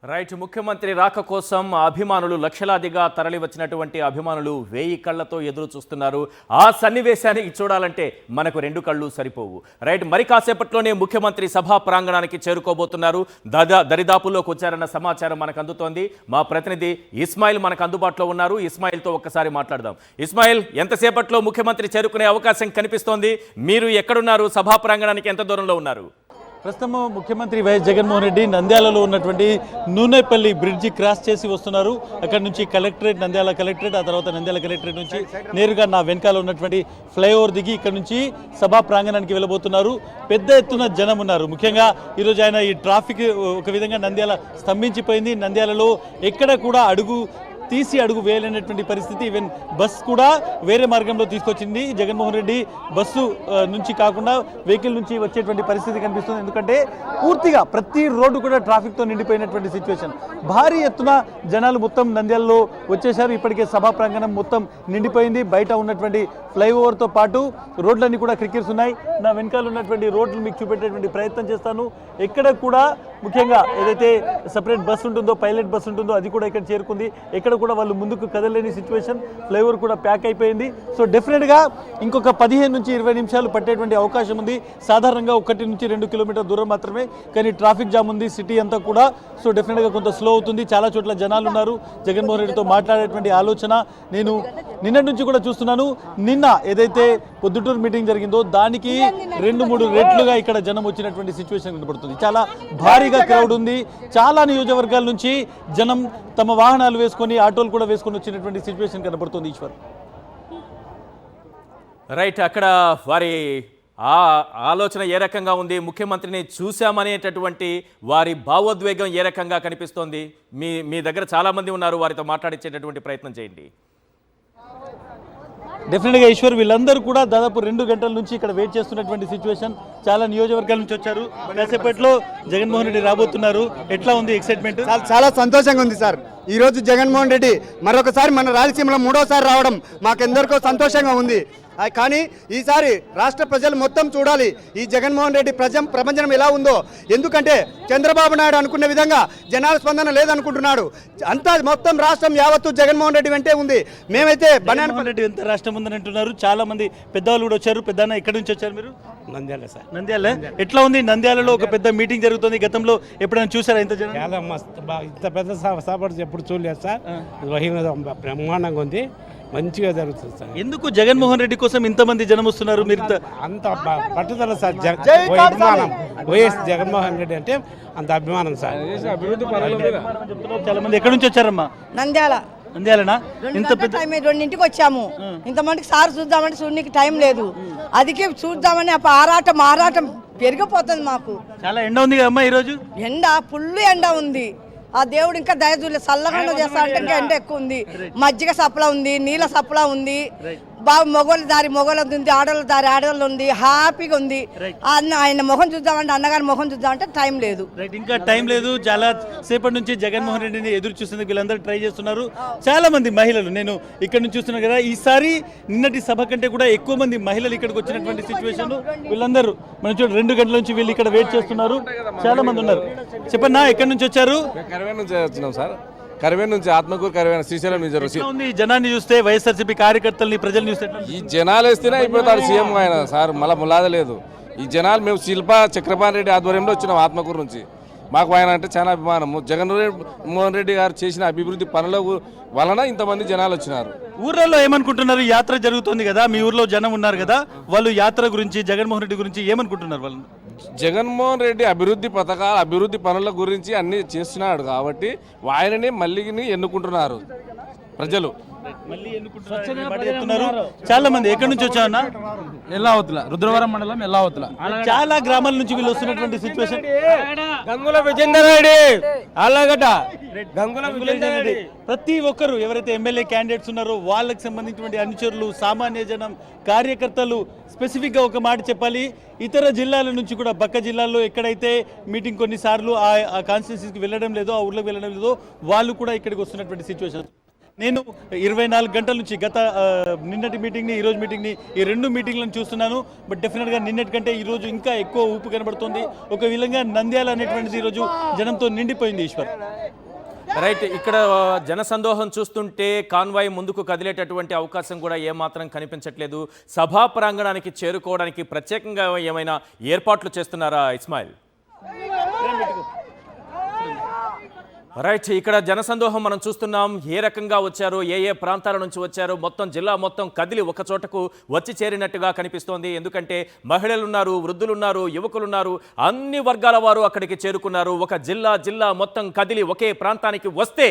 Right. ముఖ్యమంత్రి రాక కోసం అభిమానులు లక్షలాదిగా తరలివచ్చినటువంటి అభిమానులు 1000 కళ్ళతో ఎదురు చూస్తున్నారు. ఆ సన్నివేశానికి చూడాలంటే మనకు 2 కళ్ళు సరిపోవు. రైట్, మరి కాసేపట్లోనే ముఖ్యమంత్రి సభా ప్రాంగణానికి చేరుకోబోతున్నారు. దరిదాపుల్లోకి వచ్చారన్న సమాచారం మనకు అందుతోంది. మా ప్రతినిధి ఇస్మాయిల్ మనకు అందుబాటులో ఉన్నారు. ఇస్మాయిల్తో ఒక్కసారి మాట్లాడదాం. ఇస్మాయిల్, ఎంతసేపట్లో ముఖ్యమంత్రి చేరుకునే అవకాశం కనిపిస్తోంది? మీరు ఎక్కడున్నారు? సభా ప్రాంగణానికి ఎంత దూరంలో ఉన్నారు? ప్రస్తుతం ముఖ్యమంత్రి వైఎస్ జగన్మోహన్ రెడ్డి నంద్యాలలో ఉన్నటువంటి నూనెపల్లి బ్రిడ్జి క్రాస్ చేసి వస్తున్నారు. అక్కడ నుంచి కలెక్టరేట్, నంద్యాల కలెక్టరేట్, ఆ తర్వాత నంద్యాల కలెక్టరేట్ నుంచి నేరుగా నా వెనకాల ఉన్నటువంటి ఫ్లైఓవర్ దిగి ఇక్కడ నుంచి సభా ప్రాంగణానికి వెళ్ళబోతున్నారు. పెద్ద ఎత్తున జనం ఉన్నారు. ముఖ్యంగా ఈరోజు ఆయన ఈ ట్రాఫిక్ ఒక విధంగా నంద్యాల స్తంభించిపోయింది. నంద్యాలలో ఎక్కడ కూడా అడుగు వేయలేనటువంటి పరిస్థితి. ఈవెన్ బస్ కూడా వేరే మార్గంలో తీసుకొచ్చింది. జగన్మోహన్ రెడ్డి బస్సు నుంచి కాకుండా వెహికల్ నుంచి వచ్చేటువంటి పరిస్థితి కనిపిస్తుంది. ఎందుకంటే పూర్తిగా ప్రతి రోడ్డు కూడా ట్రాఫిక్తో నిండిపోయినటువంటి సిచ్యువేషన్. భారీ ఎత్తున జనాలు మొత్తం నంద్యాలలో వచ్చేశారు. ఇప్పటికే సభా ప్రాంగణం మొత్తం నిండిపోయింది. బయట ఉన్నటువంటి ఫ్లైఓవర్తో పాటు రోడ్లన్నీ కూడా క్రికెట్స్ నా వెనకాల ఉన్నటువంటి రోడ్లు మీకు చూపెట్టేటువంటి ప్రయత్నం చేస్తాను. ఎక్కడ కూడా ముఖ్యంగా ఏదైతే సపరేట్ బస్ ఉంటుందో, పైలట్ బస్ ఉంటుందో, అది కూడా ఇక్కడ చేరుకుంది. ఎక్కడ కూడా వాళ్ళు ముందుకు కదలలేని సిచ్యువేషన్. ఫ్లైఓవర్ కూడా ప్యాక్ అయిపోయింది. సో డెఫినెట్గా ఇంకొక 15 నుంచి 20 నిమిషాలు పట్టేటువంటి అవకాశం ఉంది. సాధారణంగా 1 నుంచి 2 కిలోమీటర్ దూరం మాత్రమే, కానీ ట్రాఫిక్ జామ్ ఉంది సిటీ అంతా కూడా. సో డెఫినెట్గా కొంత స్లో అవుతుంది. చాలా చోట్ల జనాలు ఉన్నారు. జగన్మోహన్ రెడ్డితో మాట్లాడేటువంటి ఆలోచన నేను నిన్నటి నుంచి కూడా చూస్తున్నాను. నిన్న ఏదైతే పొద్దుటూరు మీటింగ్ జరిగిందో దానికి 2-3 రెట్లుగా ఇక్కడ జనం వచ్చినటువంటి సిచ్యువేషన్ కనబడుతుంది. చాలా భారీగా క్రౌడ్ ఉంది. చాలా నియోజకవర్గాల నుంచి జనం తమ వాహనాలు వేసుకొని, ఆటోలు కూడా వేసుకొని వచ్చినటువంటి సిచ్యువేషన్ కనబడుతుంది. ఈశ్వర్, రైట్, అక్కడ వారి ఆలోచన ఏ రకంగా ఉంది, ముఖ్యమంత్రిని చూశామనేటటువంటి వారి భావోద్వేగం ఏ రకంగా కనిపిస్తోంది? మీ దగ్గర చాలామంది ఉన్నారు, వారితో మాట్లాడించేటటువంటి ప్రయత్నం చేయండి. డెఫినెట్గా ఈశ్వర్, వీళ్ళందరూ కూడా దాదాపు 2 గంటల నుంచి ఇక్కడ వెయిట్ చేస్తున్నటువంటి సిచ్యువేషన్. చాలా నియోజకవర్గాల నుంచి వచ్చారు. కాసేపట్లో జగన్మోహన్ రెడ్డి రాబోతున్నారు. ఎట్లా ఉంది ఎక్సైట్మెంట్? చాలా సంతోషంగా ఉంది సార్. ఈరోజు జగన్మోహన్ రెడ్డి మరొకసారి మన రాయలసీమలో 3వసారి రావడం మాకెందరికో సంతోషంగా ఉంది. కానీ ఈసారి రాష్ట్ర ప్రజలు మొత్తం చూడాలి ఈ జగన్మోహన్ రెడ్డి ప్రపంచం ఎలా ఉందో. ఎందుకంటే చంద్రబాబు నాయుడు అనుకున్న విధంగా జనాల స్పందన లేదనుకుంటున్నాడు. అంతా మొత్తం రాష్ట్రం యావత్తు జగన్మోహన్ రెడ్డి వెంటే ఉంది. మేమైతే జగన్మోహన్ రెడ్డి ఎంత రాష్ట్రం ఉందని అంటున్నారు. చాలా మంది పెద్దవాళ్ళు కూడా వచ్చారు. పెద్దన్న ఎక్కడి నుంచి వచ్చారు మీరు? నంద్యాల సార్. నంద్యాల. ఎట్లా ఉంది? నంద్యాలలో ఒక పెద్ద మీటింగ్ జరుగుతుంది. గతంలో ఎప్పుడైనా చూసారా ఇంత జనం? చాలా మస్తు, ఇంత పెద్ద సభ ఎప్పుడు చూడలేదు సార్. బ్రహ్మాండంగా ఉంది, మంచిగా జరుగుతుంది సార్. ఎందుకు జగన్మోహన్ రెడ్డి కోసం ఇంతమంది జనం వస్తున్నారు? మీరు అంత పట్టుదల సార్. అభిమానం, వైఎస్ జగన్మోహన్ రెడ్డి అంటే అంత అభిమానం సార్. చాలా మంది ఎక్కడి నుంచి వచ్చారమ్మా? నంద్యాల. నంద్యాలనా? ఇంత పెద్ద 2ంటికి వచ్చాము. ఇంతమందికి సార్ చూద్దామంటే చూడడానికి టైం లేదు. అదికే చూద్దామని ఆరాటం పెరిగిపోతుంది మాకు. చాలా ఎండ ఉంది కదమ్మా ఈరోజు? ఎండ ఫుల్ ఎండ ఉంది. ఆ దేవుడు ఇంకా దయ చూడలేదు. చల్లగా చేస్తా అంటే ఇంకా ఎండ ఎక్కువ ఉంది. మజ్జిగ సప్లా ఉంది, నీళ్ళ సప్లా ఉంది. బాబు మొగోళ్ళ దారి మొగోళ్ళది ఉంది, ఆడవాళ్ళ దారి ఆడవాళ్ళు ఉంది. హ్యాపీగా ఉంది. ఆయన మొహం చూద్దామంటే, అన్నగారి మొహం చూద్దామంటే టైం లేదు. ఇంకా టైం లేదు. చాలా సేపటి నుంచి జగన్మోహన్ రెడ్డిని ఎదురు చూస్తుంది వీళ్ళందరూ ట్రై చేస్తున్నారు. చాలా మంది మహిళలు, నేను ఇక్కడ నుంచి చూస్తున్నాను కదా, ఈసారి నిన్నటి సభ కంటే కూడా ఎక్కువ మంది మహిళలు ఇక్కడికి వచ్చినటువంటి సిచ్యువేషన్. వీళ్ళందరూ మనం చూడండి 2 గంటల నుంచి వీళ్ళు ఇక్కడ వెయిట్ చేస్తున్నారు. చాలా మంది ఉన్నారు. చెప్పన్నా, ఎక్కడి నుంచి వచ్చారు? కరివేన నుంచి వచ్చినాం సార్. కరివేన నుంచి, ఆత్మకూరు కరివేన, శ్రీశైలం నుంచి. జనాన్ని చూస్తే, వైఎస్ఆర్సీపీ కార్యకర్తల్ని, ప్రజల్ని చూస్తే ఈ జనాలు వేస్తేనే అయిపోతాడు సీఎం ఆయన సార్. మళ్ళీ ములాద లేదు. ఈ జనాలు మేము శిల్పా చక్రపాణి రెడ్డి ఆధ్వర్యంలో వచ్చినాం ఆత్మకూరు నుంచి. మాకు ఆయన అంటే చాలా అభిమానము. జగన్మోహన్ రెడ్డి గారు చేసిన అభివృద్ధి పనుల వలన ఇంతమంది జనాలు వచ్చినారు. ఊర్లలో ఏమనుకుంటున్నారు? యాత్ర జరుగుతుంది కదా, మీ ఊర్లో జనం ఉన్నారు కదా, వాళ్ళు యాత్ర గురించి, జగన్మోహన్ రెడ్డి గురించి ఏమనుకుంటున్నారు? వాళ్ళు జగన్మోహన్ రెడ్డి అభివృద్ధి పథకాలు, అభివృద్ధి పనుల గురించి అన్ని చేస్తున్నాడు కాబట్టి ఆయనని మళ్ళీ ఎన్నుకుంటున్నారు ప్రజలు. చాలా మంది ఎక్కడి నుంచి వచ్చారన్నా? ఎల్లావతుల, రుద్రవరం మండలం ఎల్లావతుల. చాలా గ్రామాల నుంచి వీళ్ళు వస్తున్నటువంటి సిచ్యువేషన్. గంగుల విజేందర్ రెడ్డి, ఆళ్ళగడ్డ, గంగుల విజేందర్ రెడ్డి. ప్రతి ఒక్కరు ఎవరైతే ఎమ్మెల్యే క్యాండిడేట్స్ ఉన్నారో వాళ్ళకి సంబంధించినటువంటి అనుచరులు, సామాన్య జనం, కార్యకర్తలు. స్పెసిఫిక్గా ఒక మాట చెప్పాలి, ఇతర జిల్లాల నుంచి కూడా, పక్క జిల్లాల్లో ఎక్కడైతే మీటింగ్ కొన్నిసార్లు ఆ కాన్స్టిట్యున్సీకి వెళ్ళడం లేదో, ఆ ఊర్లోకి వెళ్ళడం లేదో, వాళ్ళు కూడా ఇక్కడికి వస్తున్నటువంటి సిచ్యువేషన్. నేను 24 గంటల నుంచి నిన్నటి మీటింగ్ని, ఈరోజు మీటింగ్ని, ఈ 2 మీటింగ్లను చూస్తున్నాను. బట్ డెఫినెట్గా నిన్నటి కంటే ఈరోజు ఇంకా ఎక్కువ ఊపు కనబడుతుంది. ఒక విధంగా నంద్యాల అనేటువంటిది ఈరోజు జనంతో నిండిపోయింది. ఈశ్వర్. రైట్, ఇక్కడ జనసందోహం చూస్తుంటే కాన్వాయ్ ముందుకు కదిలేటటువంటి అవకాశం కూడా ఏమాత్రం కనిపించట్లేదు. సభా ప్రాంగణానికి చేరుకోవడానికి ప్రత్యేకంగా ఏమైనా ఏర్పాట్లు చేస్తున్నారా ఇస్మాయిల్? రైట్, ఇక్కడ జనసందోహం మనం చూస్తున్నాం. ఏ రకంగా వచ్చారో, ఏ ప్రాంతాల నుంచి వచ్చారో మొత్తం జిల్లా మొత్తం కదిలి ఒక చోటకు వచ్చి చేరినట్టుగా కనిపిస్తోంది. ఎందుకంటే మహిళలున్నారు, వృద్ధులున్నారు, యువకులున్నారు, అన్ని వర్గాల వారు అక్కడికి చేరుకున్నారు. ఒక జిల్లా మొత్తం కదిలి ఒకే ప్రాంతానికి వస్తే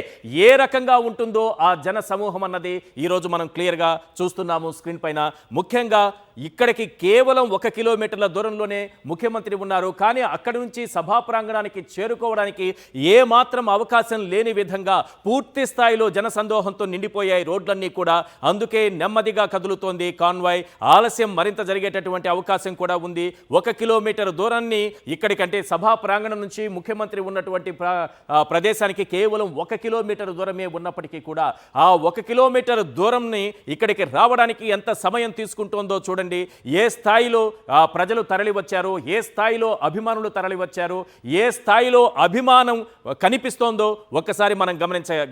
ఏ రకంగా ఉంటుందో ఆ జన సమూహం అన్నది ఈరోజు మనం క్లియర్గా చూస్తున్నాము స్క్రీన్ పైన. ముఖ్యంగా ఇక్కడికి కేవలం 1 కిలోమీటర్ల దూరంలోనే ముఖ్యమంత్రి ఉన్నారు. కానీ అక్కడి నుంచి సభా ప్రాంగణానికి చేరుకోవడానికి ఏ మాత్రం అవకాశం లేని విధంగా పూర్తి స్థాయిలో జనసందోహంతో నిండిపోయాయి రోడ్లన్నీ కూడా. అందుకే నెమ్మదిగా కదులుతోంది కాన్వాయ్. ఆలస్యం మరింత జరిగేటటువంటి అవకాశం కూడా ఉంది. 1 కిలోమీటర్ దూరాన్ని ఇక్కడికంటే సభా ప్రాంగణం నుంచి ముఖ్యమంత్రి ఉన్నటువంటి ప్రదేశానికి కేవలం 1 కిలోమీటర్ దూరమే ఉన్నప్పటికీ కూడా ఆ 1 కిలోమీటర్ దూరంని ఇక్కడికి రావడానికి ఎంత సమయం తీసుకుంటోందో చూడండి. ఏ స్థాయిలో ప్రజలు తరలి వచ్చారో, ఏ స్థాయిలో అభిమానులు తరలి వచ్చారో, ఏ స్థాయిలో అభిమానం కనిపిస్తోందో ఒక్కసారి మనం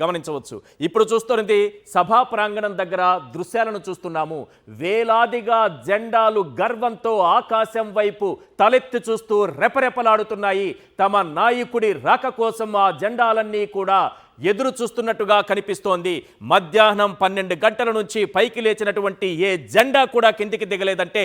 గమనించవచ్చు. ఇప్పుడు చూస్తున్నది సభా ప్రాంగణం దగ్గర దృశ్యాలను చూస్తున్నాము. వేలాదిగా జెండాలు గర్వంతో ఆకాశం వైపు తలెత్తి చూస్తూ రెపరెపలాడుతున్నాయి. తమ నాయకుడి రాక కోసం ఆ జెండాలన్నీ కూడా ఎదురు చూస్తున్నట్టుగా కనిపిస్తోంది. మధ్యాహ్నం 12 గంటల నుంచి పైకి లేచినటువంటి ఏ జెండా కూడా కిందికి దిగలేదంటే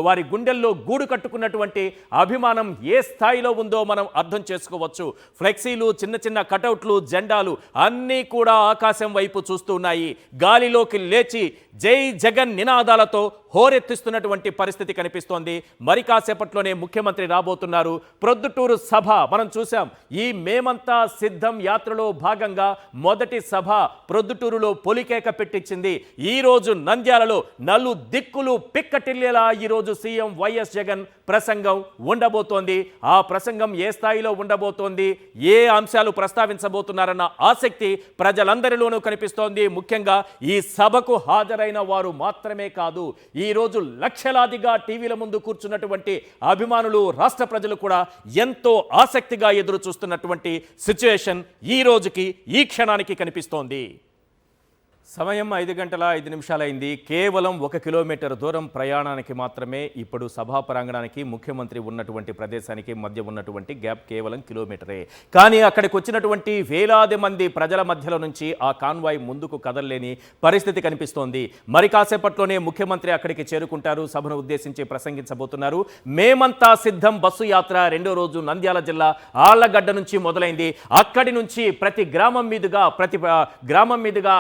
వారి గుండెల్లో గూడు కట్టుకున్నటువంటి అభిమానం ఏ స్థాయిలో ఉందో మనం అర్థం చేసుకోవచ్చు. ఫ్లెక్సీలు, చిన్న కటౌట్లు, జెండాలు అన్నీ కూడా ఆకాశం వైపు చూస్తున్నాయి. గాలిలోకి లేచి జై జగన్ నినాదాలతో హోరెత్తిస్తున్నటువంటి పరిస్థితి కనిపిస్తోంది. మరి కాసేపట్లోనే ముఖ్యమంత్రి రాబోతున్నారు. ప్రొద్దుటూరు సభ మనం చూసాం. ఈ మేమంతా సిద్ధం యాత్రలో భాగంగా మొదటి సభ ప్రొద్దుటూరులో పొలికేక పెట్టించింది. ఈరోజు నంద్యాలలో నలు దిక్కులు పిక్కటిల్లేలా ఈరోజు సీఎం వైఎస్ జగన్ ప్రసంగం ఉండబోతోంది. ఆ ప్రసంగం ఏ స్థాయిలో ఉండబోతోంది, ఏ అంశాలు ప్రస్తావించబోతున్నారన్న ఆసక్తి ప్రజలందరిలోనూ కనిపిస్తోంది. ముఖ్యంగా ఈ సభకు హాజరైన వారు మాత్రమే కాదు, ఈరోజు లక్షలాదిగా టీవీల ముందు కూర్చున్నటువంటి అభిమానులు, రాష్ట్ర ప్రజలు కూడా ఎంతో ఆసక్తిగా ఎదురు చూస్తున్నటువంటి సిచ్యువేషన్ ఈ రోజుకి, ఈ క్షణానికి కనిపిస్తోంది. సమయం 5:05 అయింది. కేవలం 1 కిలోమీటర్ దూరం ప్రయాణానికి మాత్రమే ఇప్పుడు సభా ప్రాంగణానికి, ముఖ్యమంత్రి ఉన్నటువంటి ప్రదేశానికి మధ్య ఉన్నటువంటి గ్యాప్ కేవలం కిలోమీటరే. కానీ అక్కడికి వచ్చినటువంటి వేలాది మంది ప్రజల మధ్యలో నుంచి ఆ కాన్వాయ్ ముందుకు కదలలేని పరిస్థితి కనిపిస్తోంది. మరి కాసేపట్లోనే ముఖ్యమంత్రి అక్కడికి చేరుకుంటారు. సభను ఉద్దేశించి ప్రసంగించబోతున్నారు. మేమంతా సిద్ధం బస్సు యాత్ర 2వ రోజు నంద్యాల జిల్లా ఆళ్లగడ్డ నుంచి మొదలైంది. అక్కడి నుంచి ప్రతి గ్రామం మీదుగా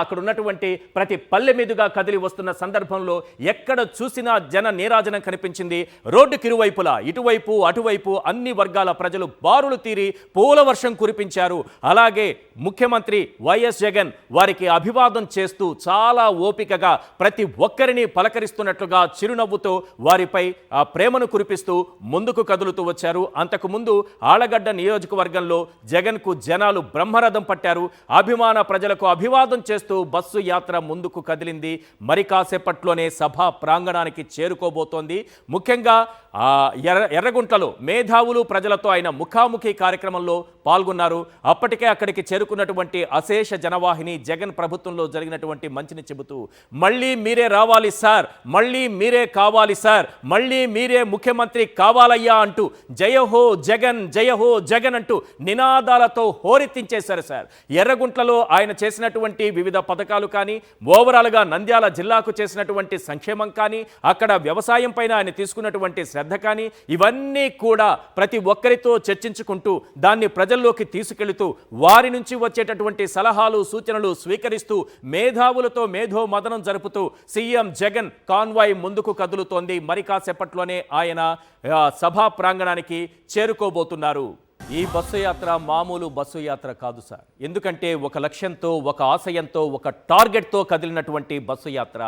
అక్కడ ఉన్నటువంటి ప్రతి పల్లె మీదుగా కదిలి వస్తున్న సందర్భంలో ఎక్కడ చూసినా జన నీరాజనం కనిపించింది. రోడ్డుకి ఇరువైపులా, ఇటువైపు అటువైపు అన్ని వర్గాల ప్రజలు బారులు తీరి పూల వర్షం కురిపించారు. అలాగే ముఖ్యమంత్రి వైఎస్ జగన్ వారికి అభివాదం చేస్తూ చాలా ఓపికగా ప్రతి ఒక్కరిని పలకరిస్తున్నట్లుగా చిరునవ్వుతో వారిపై ఆ ప్రేమను కురిపిస్తూ ముందుకు కదులుతూ వచ్చారు. అంతకుముందు ఆళ్లగడ్డ నియోజకవర్గంలో జగన్కు జనాలు బ్రహ్మరథం పట్టారు. అభిమాన ప్రజలకు అభివాదం చేస్తూ బస్సు యాత్ర ముందుకు కదిలింది. మరి కాసేపట్లోనే సభా ప్రాంగణానికి చేరుకోబోతోంది. ముఖ్యంగా ఎర్రగుంటలో మేధావులు ప్రజలతో ఆయన ముఖాముఖి కార్యక్రమంలో పాల్గొన్నారు. అప్పటికే అక్కడికి చేరుకున్నటువంటి అశేష జనవాహిని జగన్ ప్రభుత్వంలో జరిగినటువంటి మంచిని చెబుతూ మళ్ళీ మీరే రావాలి సార్, మళ్ళీ మీరే కావాలి సార్, మళ్ళీ మీరే ముఖ్యమంత్రి కావాలయ్యా అంటూ జయహో జగన్, జయహో జగన్ అంటూ నినాదాలతో హోరెత్తించేశారు సార్. ఎర్రగుంట్లలో ఆయన చేసినటువంటి వివిధ పథకాలు కానీ, ఓవరాల్గా నంద్యాల జిల్లాకు చేసినటువంటి సంక్షేమం కానీ, అక్కడ వ్యవసాయం పైన ఆయన తీసుకున్నటువంటి శ్రద్ధ కానీ, ఇవన్నీ కూడా ప్రతి ఒక్కరితో చర్చించుకుంటూ దాన్ని ప్రజల్లోకి తీసుకెళ్తూ వారి నుంచి వచ్చేటటువంటి సలహాలు, సూచనలు స్వీకరిస్తూ మేధావులతో మేధో మదనం జరుపుతూ సీఎం జగన్ కాన్వాయ్ ముందుకు కదులుతోంది. మరి కాసేపట్లోనే ఆయన సభా ప్రాంగణానికి చేరుకోబోతున్నారు. ఈ బస్సు యాత్ర మామూలు బస్సు యాత్ర కాదు సార్. ఎందుకంటే ఒక లక్ష్యంతో, ఒక ఆశయంతో, ఒక టార్గెట్తో కదిలినటువంటి బస్సు యాత్ర.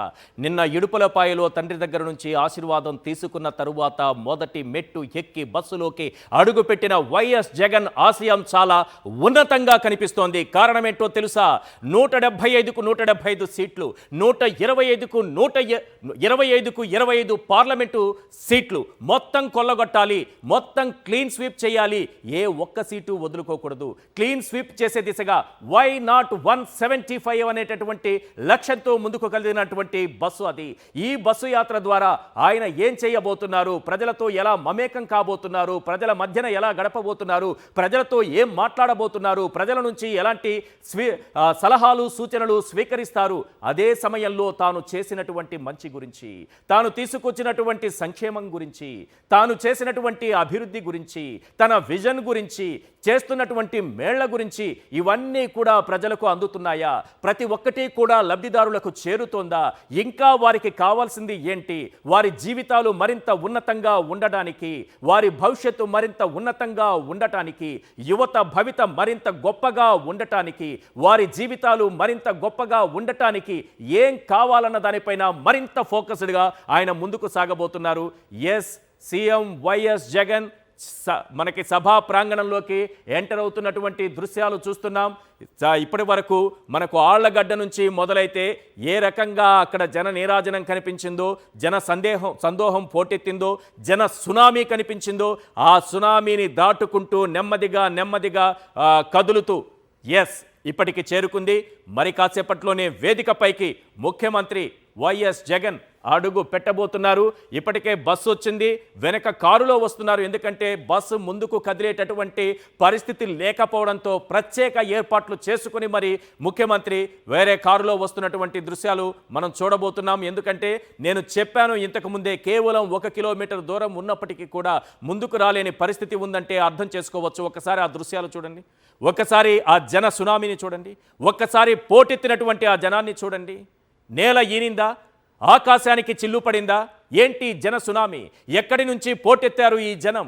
నిన్న ఇడుపులపాయలో తండ్రి దగ్గర నుంచి ఆశీర్వాదం తీసుకున్న తరువాత మొదటి మెట్టు ఎక్కి బస్సులోకి అడుగుపెట్టిన వైఎస్ జగన్ ఆశయం చాలా ఉన్నతంగా కనిపిస్తోంది. కారణమేంటో తెలుసా? 175కు 175 సీట్లు, 125కు 125 పార్లమెంటు సీట్లు మొత్తం కొల్లగొట్టాలి, మొత్తం క్లీన్ స్వీప్ చేయాలి. ఏ ఒక్క సీటు వదులుకోకూడదు, క్లీన్ స్వీప్ చేసే దిశగా వై నాట్ 175 అనేటటువంటి లక్ష్యంతో ముందుకు కలిగినటువంటి బస్సు అది. ఈ బస్సు యాత్ర ద్వారా ఆయన ఏం చేయబోతున్నారు, ప్రజలతో ఎలా మమేకం కాబోతున్నారు, ప్రజల మధ్యన ఎలా గడపబోతున్నారు, ప్రజలతో ఏం మాట్లాడబోతున్నారు, ప్రజల నుంచి ఎలాంటి సలహాలు సూచనలు స్వీకరిస్తారు, అదే సమయంలో తాను చేసినటువంటి మంచి గురించి, తాను తీసుకొచ్చినటువంటి సంక్షేమం గురించి, తాను చేసినటువంటి అభివృద్ధి గురించి, తన విజన్ గురించి, చేస్తున్నటువంటి మేళ్ల గురించి ఇవన్నీ కూడా ప్రజలకు అందుతున్నాయా, ప్రతి ఒక్కటి కూడా లబ్ధిదారులకు చేరుతోందా, ఇంకా వారికి కావాల్సింది ఏంటి, వారి జీవితాలు మరింత ఉన్నతంగా ఉండడానికి, వారి భవిష్యత్తు మరింత ఉన్నతంగా ఉండటానికి, యువత భవిత మరింత గొప్పగా ఉండటానికి, వారి జీవితాలు మరింత గొప్పగా ఉండటానికి ఏం కావాలన్న దానిపైన మరింత ఫోకస్డ్గా ఆయన ముందుకు సాగబోతున్నారు. ఎస్, సీఎం వైఎస్ జగన్ మనకి సభా ప్రాంగణంలోకి ఎంటర్ అవుతున్నటువంటి దృశ్యాలు చూస్తున్నాం. ఇప్పటి వరకు మనకు ఆళ్లగడ్డ నుంచి మొదలైతే ఏ రకంగా అక్కడ జన నీరాజనం కనిపించిందో, జన సందోహం పోటెత్తిందో, జన సునామీ కనిపించిందో, ఆ సునామీని దాటుకుంటూ నెమ్మదిగా కదులుతూ ఎస్ ఇప్పటికి చేరుకుంది. మరి కాసేపట్లోనే వేదికపైకి ముఖ్యమంత్రి వైఎస్ జగన్ అడుగు పెట్టబోతున్నారు. ఇప్పటికే బస్సు వచ్చింది, వెనక కారులో వస్తున్నారు. ఎందుకంటే బస్సు ముందుకు కదిలేటటువంటి పరిస్థితి లేకపోవడంతో ప్రత్యేక ఏర్పాట్లు చేసుకుని మరి ముఖ్యమంత్రి వేరే కారులో వస్తున్నటువంటి దృశ్యాలు మనం చూడబోతున్నాం. ఎందుకంటే నేను చెప్పాను ఇంతకుముందే, కేవలం 1 కిలోమీటర్ దూరం ఉన్నప్పటికీ కూడా ముందుకు రాలేని పరిస్థితి ఉందంటే అర్థం చేసుకోవచ్చు. ఒకసారి ఆ దృశ్యాలు చూడండి, ఒక్కసారి ఆ జన సునామీని చూడండి, ఒక్కసారి పోటెత్తినటువంటి ఆ జనాన్ని చూడండి. నేల ఈనిందా, ఆకాశానికి చిల్లు పడిందా, ఏంటి జన సునామీ, ఎక్కడి నుంచి పోటెత్తారు ఈ జనం,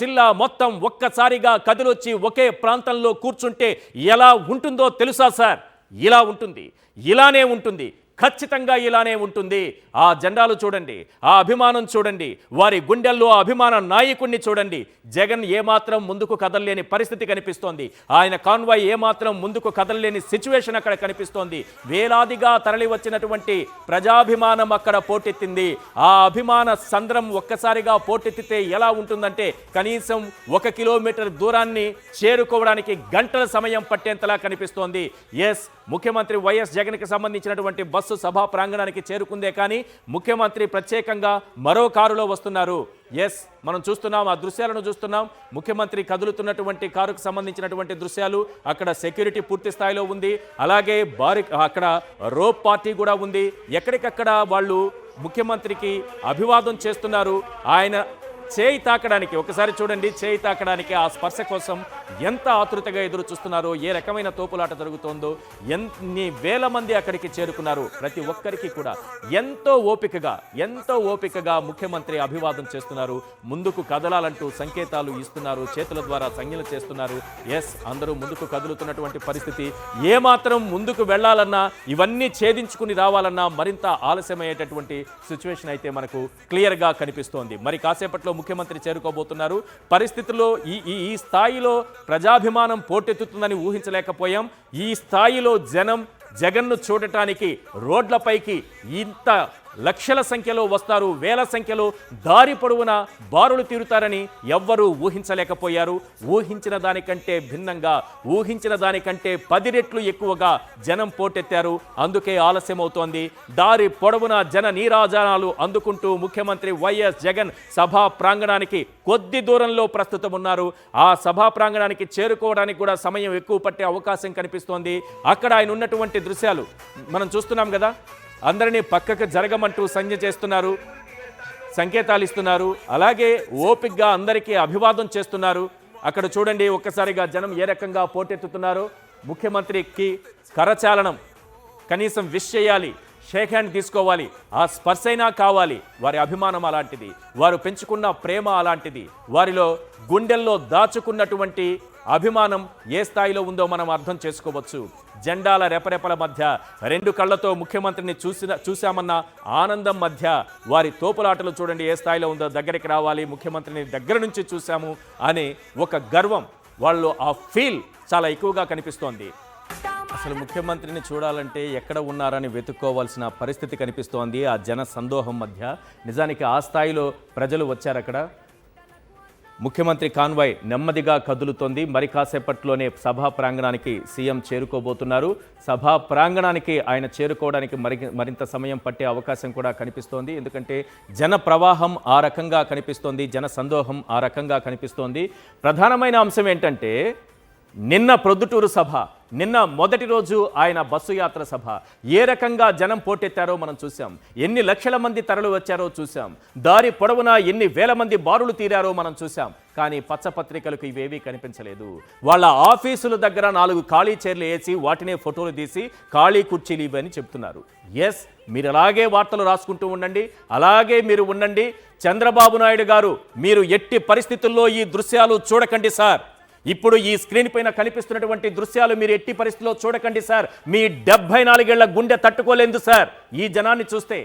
జిల్లా మొత్తం ఒక్కసారిగా కదిలొచ్చి ఒకే ప్రాంతంలో కూర్చుంటే ఎలా ఉంటుందో తెలుసా సార్? ఇలా ఉంటుంది, ఇలానే ఉంటుంది, ఖచ్చితంగా ఇలానే ఉంటుంది. ఆ జెండాలు చూడండి, ఆ అభిమానం చూడండి, వారి గుండెల్లో ఆ అభిమాన నాయకుడిని చూడండి. జగన్ ఏమాత్రం ముందుకు కదలలేని పరిస్థితి కనిపిస్తోంది, ఆయన కాన్వాయ్ ఏమాత్రం ముందుకు కదలలేని సిచ్యువేషన్ అక్కడ కనిపిస్తోంది. వేలాదిగా తరలి వచ్చినటువంటి ప్రజాభిమానం అక్కడ పోటెత్తింది. ఆ అభిమాన సంద్రం ఒక్కసారిగా పోటెత్తితే ఎలా ఉంటుందంటే కనీసం 1 కిలోమీటర్ దూరాన్ని చేరుకోవడానికి గంటల సమయం పట్టేంతలా కనిపిస్తోంది. ఎస్, ముఖ్యమంత్రి వైఎస్ జగన్కి సంబంధించినటువంటి బస్సు సభా ప్రాంగణానికి చేరుకుందే కానీ ముఖ్యమంత్రి ప్రత్యేకంగా మరో కారులో వస్తున్నారు. ఎస్, మనం చూస్తున్నాం, ఆ దృశ్యాలను చూస్తున్నాం. ముఖ్యమంత్రి కదులుతున్నటువంటి కారుకు సంబంధించినటువంటి దృశ్యాలు. అక్కడ సెక్యూరిటీ పూర్తి స్థాయిలో ఉంది, అలాగే అక్కడ రోప్ పార్టీ కూడా ఉంది. ఎక్కడికక్కడ వాళ్ళు ముఖ్యమంత్రికి అభివాదం చేస్తున్నారు. ఆయన చేయి తాకడానికి, ఒకసారి చూడండి, చేయి తాకడానికి ఆ స్పర్శ కోసం ఎంత ఆతృతగా ఎదురు చూస్తున్నారో, ఏ రకమైన తోపులాట జరుగుతోందో, ఎన్ని వేల మంది అక్కడికి చేరుకున్నారు. ప్రతి ఒక్కరికి కూడా ఎంతో ఓపికగా ముఖ్యమంత్రి అభివాదం చేస్తున్నారు. ముందుకు కదలాలంటూ సంకేతాలు ఇస్తున్నారు, చేతుల ద్వారా సంజ్ఞలు చేస్తున్నారు. ఎస్, అందరూ ముందుకు కదులుతున్నటువంటి పరిస్థితి. ఏమాత్రం ముందుకు వెళ్లాలన్నా, ఇవన్నీ ఛేదించుకుని రావాలన్నా మరింత ఆలస్యమయ్యేటటువంటి సిచ్యువేషన్ అయితే మనకు క్లియర్గా కనిపిస్తోంది. మరి కాసేపట్లో ముఖ్యమంత్రి చేరుకోబోతున్నారు. పరిస్థితుల్లో ఈ స్థాయిలో ప్రజాభిమానం పోటెత్తుతుందని ఊహించలేకపోయాం. ఈ స్థాయిలో జనం జగన్ను చూడటానికి రోడ్లపైకి ఇంత లక్షల సంఖ్యలో వస్తారు, వేల సంఖ్యలో దారి పొడవున బారులు తీరుతారని ఎవ్వరూ ఊహించలేకపోయారు. ఊహించిన దానికంటే భిన్నంగా, ఊహించిన దానికంటే 10 రెట్లు ఎక్కువగా జనం పోటెత్తారు. అందుకే ఆలస్యమవుతోంది. దారి పొడవున జన నీరాజనాలు అందుకుంటూ ముఖ్యమంత్రి వైఎస్ జగన్ సభా ప్రాంగణానికి కొద్ది దూరంలో ప్రస్తుతం ఉన్నారు. ఆ సభా ప్రాంగణానికి చేరుకోవడానికి కూడా సమయం ఎక్కువ పట్టే అవకాశం కనిపిస్తోంది. అక్కడ ఆయన ఉన్నటువంటి దృశ్యాలు మనం చూస్తున్నాం కదా. అందరినీ పక్కకు జరగమంటూ సంజ్ఞ చేస్తున్నారు, సంకేతాలు ఇస్తున్నారు. అలాగే ఓపికగా అందరికీ అభివాదం చేస్తున్నారు. అక్కడ చూడండి ఒక్కసారిగా జనం ఏ రకంగా పోటెత్తుతున్నారో. ముఖ్యమంత్రికి కరచాలనం, కనీసం విష్ చేయాలి, షేక్ హ్యాండ్ తీసుకోవాలి, ఆ స్పర్శైనా కావాలి. వారి అభిమానం అలాంటిది, వారు పెంచుకున్న ప్రేమ అలాంటిది, వారిలో గుండెల్లో దాచుకున్నటువంటి అభిమానం ఏ స్థాయిలో ఉందో మనం అర్థం చేసుకోవచ్చు. జెండాల రెపరెపల మధ్య 2 కళ్లతో ముఖ్యమంత్రిని చూశామన్న ఆనందం మధ్య వారి తోపులాటలు చూడండి ఏ స్థాయిలో ఉందో. దగ్గరికి రావాలి, ముఖ్యమంత్రిని దగ్గర నుంచి చూశాము అనే ఒక గర్వం, వాళ్ళు ఆ ఫీల్ చాలా ఎక్కువగా కనిపిస్తోంది. అసలు ముఖ్యమంత్రిని చూడాలంటే ఎక్కడ ఉన్నారని వెతుక్కోవాల్సిన పరిస్థితి కనిపిస్తోంది ఆ జన సందోహం మధ్య. నిజానికి ఆ స్థాయిలో ప్రజలు వచ్చారు అక్కడ. ముఖ్యమంత్రి కాన్వాయ్ నెమ్మదిగా కదులుతోంది. మరి కాసేపట్లోనే సభా ప్రాంగణానికి సీఎం చేరుకోబోతున్నారు. సభా ప్రాంగణానికి ఆయన చేరుకోవడానికి మరింత సమయం పట్టే అవకాశం కూడా కనిపిస్తోంది. ఎందుకంటే జన ప్రవాహం ఆ రకంగా కనిపిస్తోంది, జన సందోహం ఆ రకంగా కనిపిస్తోంది. ప్రధానమైన అంశం ఏంటంటే నిన్న ప్రొద్దుటూరు సభ, నిన్న మొదటి రోజు ఆయన బస్సు యాత్ర సభ ఏ రకంగా జనం పోటెత్తారో మనం చూసాం. ఎన్ని లక్షల మంది తరలి వచ్చారో చూసాం. దారి పొడవునా ఎన్ని వేల మంది బారులు తీరారో మనం చూసాం. కానీ పచ్చపత్రికలకు ఇవేవీ కనిపించలేదు. వాళ్ళ ఆఫీసుల దగ్గర 4 ఖాళీ చైర్లు వేసి వాటినే ఫోటోలు తీసి ఖాళీ కుర్చీలు ఇవని చెప్తున్నారు. ఎస్, మీరు అలాగే వార్తలు రాసుకుంటూ ఉండండి, అలాగే మీరు ఉండండి. చంద్రబాబు నాయుడు గారు, మీరు ఎట్టి పరిస్థితుల్లో ఈ దృశ్యాలు చూడకండి సార్. ఇప్పుడు ఈ స్క్రీన్ పైన కనిపిస్తున్నటువంటి దృశ్యాలు మీరు ఎట్టి పరిస్థితిలో చూడకండి సార్. మీ 74 ఏళ్ల గుండె తట్టుకోలేదు సార్ ఈ జనాన్ని చూస్తే.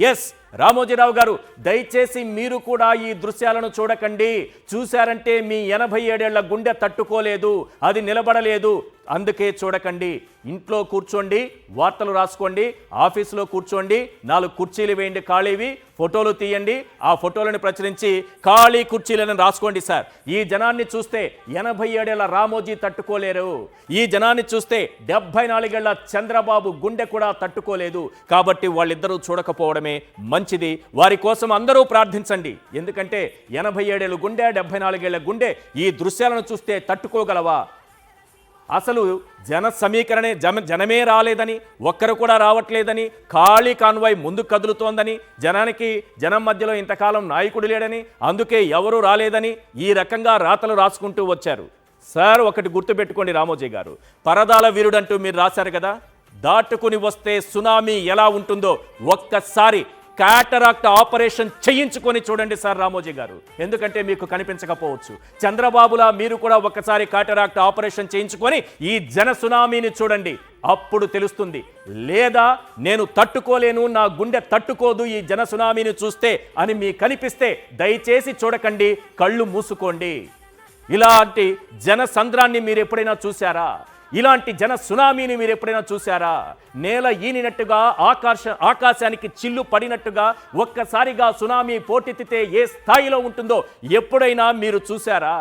ఎస్, రామోజీరావు గారు, దయచేసి మీరు కూడా ఈ దృశ్యాలను చూడకండి. చూశారంటే మీ 87 ఏళ్ల గుండె తట్టుకోలేదు, అది నిలబడలేదు. అందుకే చూడకండి. ఇంట్లో కూర్చోండి, వార్తలు రాసుకోండి, ఆఫీసులో కూర్చోండి, 4 కుర్చీలు వేయండి ఖాళీవి, ఫోటోలు తీయండి, ఆ ఫోటోలను ప్రచురించి ఖాళీ కుర్చీలను రాసుకోండి సార్. ఈ జనాన్ని చూస్తే 87 ఏళ్ల రామోజీ తట్టుకోలేరు. ఈ జనాన్ని చూస్తే 74 ఏళ్ల చంద్రబాబు గుండె కూడా తట్టుకోలేదు. కాబట్టి వాళ్ళిద్దరూ చూడకపోవడమే మంచిది. వారి కోసం అందరూ ప్రార్థించండి. ఎందుకంటే 87 ఏళ్ళ గుండె, 74 ఏళ్ల గుండె ఈ దృశ్యాలను చూస్తే తట్టుకోగలవా? అసలు జన సమీకరణే జనమే రాలేదని, ఒక్కరు కూడా రావట్లేదని, ఖాళీ కాన్వాయ్ ముందుకు కదులుతోందని, జనం మధ్యలో ఇంతకాలం నాయకుడు లేడని, అందుకే ఎవరూ రాలేదని ఈ రకంగా రాతలు రాసుకుంటూ వచ్చారు. సార్, ఒకటి గుర్తుపెట్టుకోండి రామోజీ గారు, పరదాల వీరుడంటూ మీరు రాశారు కదా, దాటుకుని వస్తే సునామీ ఎలా ఉంటుందో ఒక్కసారి క్యాటరాక్ట్ ఆపరేషన్ చేయించుకొని చూడండి సార్ రామోజీ గారు. ఎందుకంటే మీకు కనిపించకపోవచ్చు. చంద్రబాబులా మీరు కూడా ఒక్కసారి క్యాటరాక్ట్ ఆపరేషన్ చేయించుకొని ఈ జన సునామీని చూడండి, అప్పుడు తెలుస్తుంది. లేదా నేను తట్టుకోలేను, నా గుండె తట్టుకోదు ఈ జన సునామీని చూస్తే అని మీకు కనిపిస్తే దయచేసి చూడకండి, కళ్ళు మూసుకోండి. ఇలాంటి జన సంద్రాన్ని మీరు ఎప్పుడైనా చూశారా? ఇలాంటి జన సునామీని మీరు ఎప్పుడైనా చూశారా? నేల ఈనినట్టుగా, ఆకాశానికి చిల్లు పడినట్టుగా ఒక్కసారిగా సునామీ పోటెత్తితే ఏ స్థాయిలో ఉంటుందో ఎప్పుడైనా మీరు చూశారా?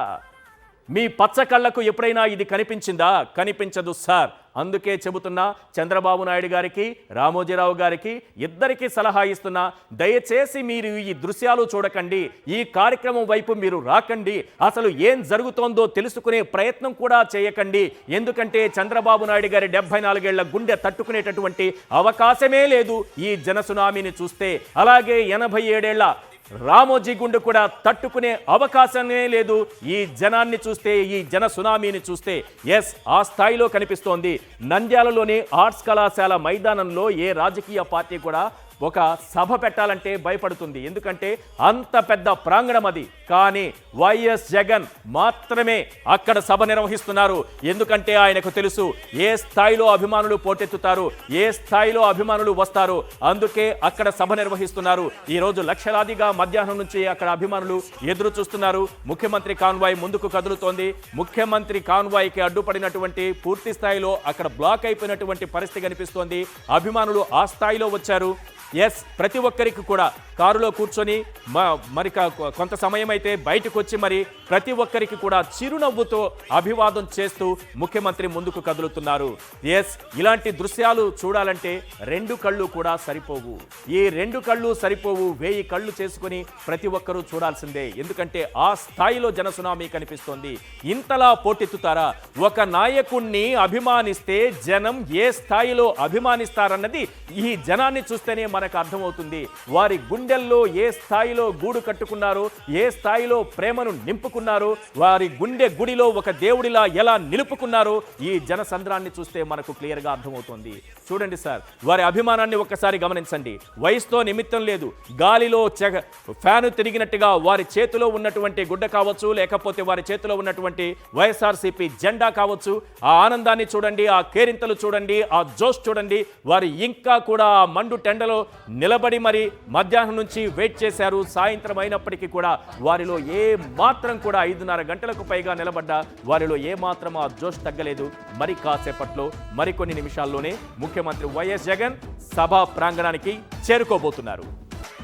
మీ పచ్చ కళ్ళకు ఎప్పుడైనా ఇది కనిపించిందా? కనిపించదు సార్. అందుకే చెబుతున్నా, చంద్రబాబు నాయుడు గారికి, రామోజీరావు గారికి ఇద్దరికీ సలహా ఇస్తున్నా, దయచేసి మీరు ఈ దృశ్యాలు చూడకండి, ఈ కార్యక్రమం వైపు మీరు రాకండి, అసలు ఏం జరుగుతోందో తెలుసుకునే ప్రయత్నం కూడా చేయకండి. ఎందుకంటే చంద్రబాబు నాయుడు గారి 74 ఏళ్ల గుండె తట్టుకునేటటువంటి అవకాశమే లేదు ఈ జన సునామీని చూస్తే. అలాగే 87 ఏళ్ల రామోజీ గుండె కూడా తట్టుకునే అవకాశమే లేదు ఈ జనాన్ని చూస్తే, ఈ జన సునామీని చూస్తే. ఎస్, ఆ స్థాయిలో కనిపిస్తోంది. నంద్యాలలోని ఆర్ట్స్ కళాశాల మైదానంలో ఏ రాజకీయ పార్టీ కూడా ఒక సభ పెట్టాలంటే భయపడుతుంది. ఎందుకంటే అంత పెద్ద ప్రాంగణం అది. కానీ వైఎస్ జగన్ మాత్రమే అక్కడ సభ నిర్వహిస్తున్నారు. ఎందుకంటే ఆయనకు తెలుసు ఏ స్థాయిలో అభిమానులు పోటెత్తుతారు, ఏ స్థాయిలో అభిమానులు వస్తారు. అందుకే అక్కడ సభ నిర్వహిస్తున్నారు. ఈరోజు లక్షలాదిగా మధ్యాహ్నం నుంచి అక్కడ అభిమానులు ఎదురు చూస్తున్నారు. ముఖ్యమంత్రి కాన్వాయ్ ముందుకు కదులుతోంది. ముఖ్యమంత్రి కాన్వాయ్కి అడ్డుపడినటువంటి, పూర్తి స్థాయిలో అక్కడ బ్లాక్ అయిపోయినటువంటి పరిస్థితి కనిపిస్తోంది. అభిమానులు ఆ స్థాయిలో వచ్చారు. ఎస్, ప్రతి ఒక్కరికి కూడా కారులో కూర్చొని మరి కొంత సమయం అయితే బయటకు వచ్చి మరి ప్రతి ఒక్కరికి కూడా చిరునవ్వుతో అభివాదం చేస్తూ ముఖ్యమంత్రి ముందుకు కదులుతున్నారు. ఎస్, ఇలాంటి దృశ్యాలు చూడాలంటే 2 కళ్ళు కూడా సరిపోవు. ఈ 2 కళ్ళు సరిపోవు, 1000 కళ్ళు చేసుకుని ప్రతి ఒక్కరూ చూడాల్సిందే. ఎందుకంటే ఆ స్థాయిలో జన సునామీ కనిపిస్తోంది. ఇంతలా పోటెత్తుతారా? ఒక నాయకుణ్ణి అభిమానిస్తే జనం ఏ స్థాయిలో అభిమానిస్తారన్నది ఈ జనాన్ని చూస్తేనే మనకు అర్థమవుతుంది. వారి గుండెల్లో ఏ స్థాయిలో గూడు కట్టుకున్నారు, ఏ స్థాయిలో ప్రేమను నింపుకున్నారు, వారి గుండె గుడిలో ఒక దేవుడిలా ఎలా నిలుపుకున్నారో ఈ జన సంద్రాన్ని చూస్తే మనకు క్లియర్గా అర్థమవుతుంది. చూడండి సార్, వారి అభిమానాన్ని ఒక్కసారి గమనించండి. వయసుతో నిమిత్తం లేదు. గాలిలో ఫ్యాను తిరిగినట్టుగా వారి చేతిలో ఉన్నటువంటి గుడ్డ కావచ్చు, లేకపోతే వారి చేతిలో ఉన్నటువంటి వైఎస్ఆర్సీపీ జెండా కావచ్చు, ఆ ఆనందాన్ని చూడండి, ఆ కేరింతలు చూడండి, ఆ జోష్ చూడండి. వారు ఇంకా కూడా ఆ మండు టెండలో నిలబడి మరి మధ్యాహ్నం నుంచి వెయిట్ చేశారు. సాయంత్రం అయినప్పటికీ కూడా వారిలో ఏ మాత్రం కూడా 5:30 గంటలకు పైగా నిలబడ్డ వారిలో ఏ మాత్రం ఆ జోష్ తగ్గలేదు. మరి కాసేపట్లో మరికొన్ని నిమిషాల్లోనే ముఖ్యమంత్రి వైఎస్ జగన్ సభా ప్రాంగణానికి చేరుకోబోతున్నారు.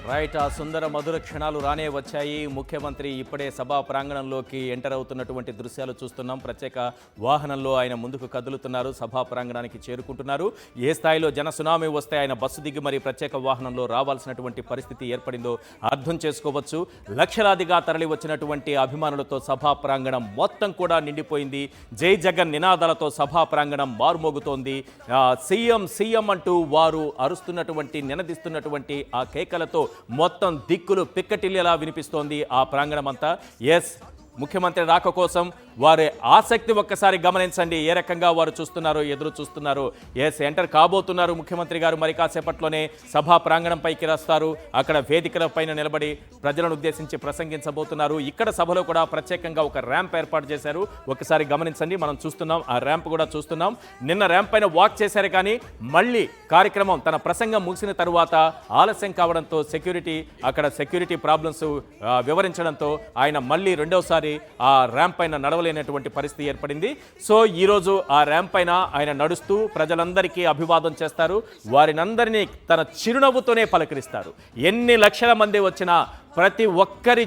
రైట్, ఆ సుందర మధుర క్షణాలు రానే వచ్చాయి. ముఖ్యమంత్రి ఇప్పుడే సభా ప్రాంగణంలోకి ఎంటర్ అవుతున్నటువంటి దృశ్యాలు చూస్తున్నాం. ప్రత్యేక వాహనంలో ఆయన ముందుకు కదులుతున్నారు, సభా ప్రాంగణానికి చేరుకుంటున్నారు. ఏ స్థాయిలో జన సునామీ వస్తే ఆయన బస్సు దిగి మరి ప్రత్యేక వాహనంలో రావాల్సినటువంటి పరిస్థితి ఏర్పడిందో అర్థం చేసుకోవచ్చు. లక్షలాదిగా తరలి వచ్చినటువంటి అభిమానులతో సభా ప్రాంగణం మొత్తం కూడా నిండిపోయింది. జై జగన్ నినాదాలతో సభా ప్రాంగణం మారుమోగుతోంది. సీఎం సీఎం అంటూ వారు అరుస్తున్నటువంటి నినదిస్తున్నటువంటి ఆ కేకలతో మొత్తం దిక్కులు పిక్కటిల్లేలా వినిపిస్తోంది ఆ ప్రాంగణం అంతా. ఎస్, ముఖ్యమంత్రి రాక కోసం వారి ఆసక్తి ఒక్కసారి గమనించండి. ఏ రకంగా వారు చూస్తున్నారో, ఎదురు చూస్తున్నారో. ఎస్, ఎంటర్ కాబోతున్నారు ముఖ్యమంత్రి గారు. మరి కాసేపట్లోనే సభా ప్రాంగణంపైకి వస్తారు. అక్కడ వేదికల పైన నిలబడి ప్రజలను ఉద్దేశించి ప్రసంగించబోతున్నారు. ఇక్కడ సభలో కూడా ప్రత్యేకంగా ఒక ర్యాంప్ ఏర్పాటు చేశారు. ఒకసారి గమనించండి, మనం చూస్తున్నాం, ఆ ర్యాంప్ కూడా చూస్తున్నాం. నిన్న ర్యాంప్ పైన వాక్ చేశారు, కానీ మళ్ళీ కార్యక్రమం తన ప్రసంగం ముగిసిన తరువాత ఆలస్యం కావడంతో అక్కడ సెక్యూరిటీ ప్రాబ్లమ్స్ వివరించడంతో ఆయన మళ్ళీ రెండోసారి ఆ ర్యాంప్ పైన నడవలేనటువంటి పరిస్థితి ఏర్పడింది. సో ఈరోజు ఆ ర్యాంప్ పైన ఆయన నడుస్తూ ప్రజలందరికీ అభివాదం చేస్తారు. వారినందరినీ తన చిరునవ్వుతోనే పలకరిస్తారు. ఎన్ని లక్షల మంది వచ్చినా ప్రతి ఒక్కరి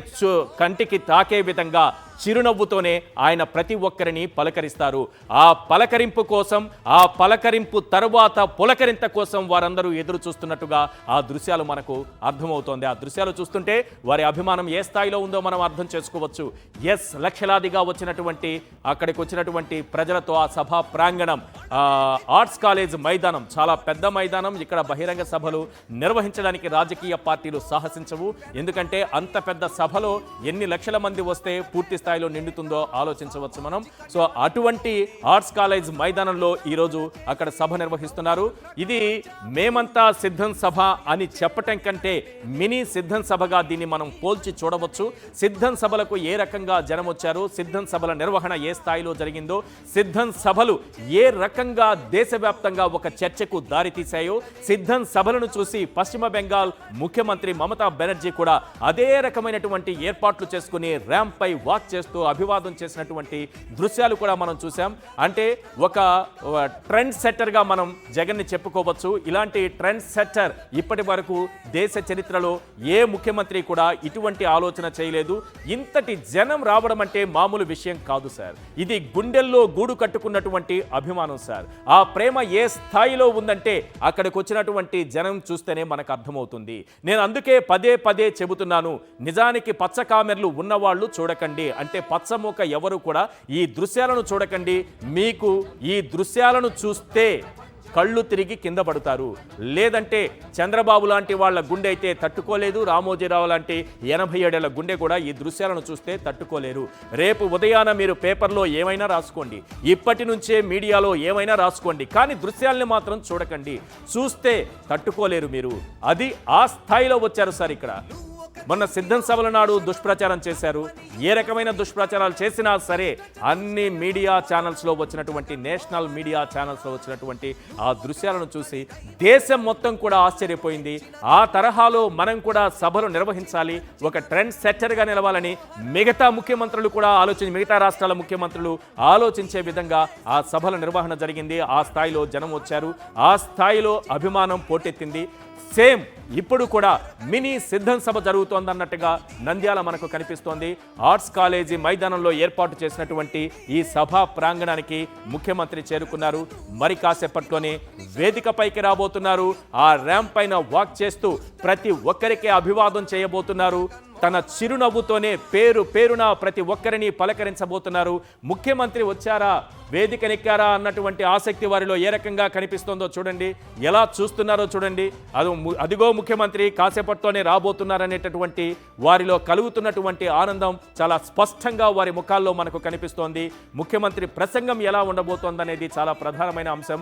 కంటికి తాకే విధంగా చిరునవ్వుతోనే ఆయన ప్రతి ఒక్కరిని పలకరిస్తారు. ఆ పలకరింపు కోసం, ఆ పలకరింపు తరువాత పులకరింత కోసం వారందరూ ఎదురు చూస్తున్నట్టుగా ఆ దృశ్యాలు మనకు అర్థమవుతోంది. ఆ దృశ్యాలు చూస్తుంటే వారి అభిమానం ఏ స్థాయిలో ఉందో మనం అర్థం చేసుకోవచ్చు. ఎస్, లక్షలాదిగా అక్కడికి వచ్చినటువంటి ప్రజలతో ఆ సభా ప్రాంగణం, ఆర్ట్స్ కాలేజ్ మైదానం, చాలా పెద్ద మైదానం. ఇక్కడ బహిరంగ సభలు నిర్వహించడానికి రాజకీయ పార్టీలు సాహసించవు. ఎందుకంటే అంత పెద్ద సభలో ఎన్ని లక్షల మంది వస్తే పూర్తి స్థాయిలో నిండుతుందో ఆలోచించవచ్చు మనం. సో అటువంటి ఆర్ట్స్ కాలేజ్ మైదానంలో ఈరోజు అక్కడ సభ నిర్వహిస్తున్నారు. ఇది మేమంతా సిద్ధం సభ అని చెప్పటం కంటే మినీ సిద్ధం సభగా దీన్ని మనం పోల్చి చూడవచ్చు. సిద్ధం సభలకు ఏ రకంగా జనం వచ్చారో, సిద్ధం సభల నిర్వహణ ఏ స్థాయిలో జరిగిందో, సిద్ధం సభలు ఏ రకంగా దేశవ్యాప్తంగా ఒక చర్చకు దారితీశాయో, సిద్ధం సభలను చూసి పశ్చిమ బెంగాల్ ముఖ్యమంత్రి మమతా బెనర్జీ కూడా అదే రకమైనటువంటి ఏర్పాట్లు చేసుకుని ర్యాంప్ పై వాక్ చేస్తూ అభివాదం చేసినటువంటి దృశ్యాలు కూడా మనం చూసాం. అంటే ఒక ట్రెండ్ సెట్టర్గా మనం జగన్ని చెప్పుకోవచ్చు. ఇలాంటి ట్రెండ్ సెట్టర్ ఇప్పటి వరకు దేశ చరిత్రలో ఏ ముఖ్యమంత్రి కూడా ఇటువంటి ఆలోచన చేయలేదు. ఇంతటి జనం రావడం అంటే మామూలు విషయం కాదు సార్. ఇది గుండెల్లో గూడు కట్టుకున్నటువంటి అభిమానం సార్. ఆ ప్రేమ ఏ స్థాయిలో ఉందంటే అక్కడికి వచ్చినటువంటి జనం చూస్తేనే మనకు అర్థమవుతుంది. నేను అందుకే పదే పదే చెబుతున్నాను, నిజానికి పచ్చ కామెర్లు ఉన్నవాళ్ళు చూడకండి. అంటే పచ్చమూక ఎవరు కూడా ఈ దృశ్యాలను చూడకండి. మీకు ఈ దృశ్యాలను చూస్తే కళ్ళు తిరిగి కింద పడతారు. లేదంటే చంద్రబాబు లాంటి వాళ్ళ గుండె అయితే తట్టుకోలేదు. రామోజీరావు లాంటి 87 ఏళ్ల గుండె కూడా ఈ దృశ్యాలను చూస్తే తట్టుకోలేరు. రేపు ఉదయాన మీరు పేపర్లో ఏమైనా రాసుకోండి, ఇప్పటి నుంచే మీడియాలో ఏమైనా రాసుకోండి, కానీ దృశ్యాల్ని మాత్రం చూడకండి. చూస్తే తట్టుకోలేరు మీరు. అది ఆ స్థాయిలో వచ్చారు సార్. ఇక్కడ మొన్న సిద్ధం సభల నాడు దుష్ప్రచారం చేశారు. ఏ రకమైన దుష్ప్రచారాలు చేసినా సరే అన్ని మీడియా ఛానల్స్లో వచ్చినటువంటి, నేషనల్ మీడియా ఛానల్స్లో వచ్చినటువంటి ఆ దృశ్యాలను చూసి దేశం మొత్తం కూడా ఆశ్చర్యపోయింది. ఆ తరహాలో మనం కూడా సభలు నిర్వహించాలి, ఒక ట్రెండ్ సెట్టర్గా నిలవాలని మిగతా ముఖ్యమంత్రులు కూడా మిగతా రాష్ట్రాల ముఖ్యమంత్రులు ఆలోచించే విధంగా ఆ సభల నిర్వహణ జరిగింది. ఆ స్థాయిలో జనం వచ్చారు, ఆ స్థాయిలో అభిమానం పోటెత్తింది. సేమ్ ఇప్పుడు కూడా మినీ సిద్ధం సభ జరుగుతోందన్నట్టుగా నంద్యాల మనకు కనిపిస్తోంది. ఆర్ట్స్ కాలేజీ మైదానంలో ఏర్పాటు చేసినటువంటి ఈ సభా ప్రాంగణానికి ముఖ్యమంత్రి చేరుకున్నారు. మరి కాసేపట్లోనే వేదికపైకి రాబోతున్నారు. ఆ ర్యాంప్ పైన వాక్ చేస్తూ ప్రతి ఒక్కరికి అభివాదం చేయబోతున్నారు. తన చిరునవ్వుతోనే పేరున ప్రతి ఒక్కరిని పలకరించబోతున్నారు. ముఖ్యమంత్రి వచ్చారా, వేదికనెక్కారా అన్నటువంటి ఆసక్తి వారిలో ఏ రకంగా కనిపిస్తోందో చూడండి, ఎలా చూస్తున్నారో చూడండి. అదిగో ముఖ్యమంత్రి కాసేపట్లోనే రాబోతున్నారనేటటువంటి వారిలో కలుగుతున్నటువంటి ఆనందం చాలా స్పష్టంగా వారి ముఖాల్లో మనకు కనిపిస్తోంది. ముఖ్యమంత్రి ప్రసంగం ఎలా ఉండబోతోందనేది చాలా ప్రధానమైన అంశం.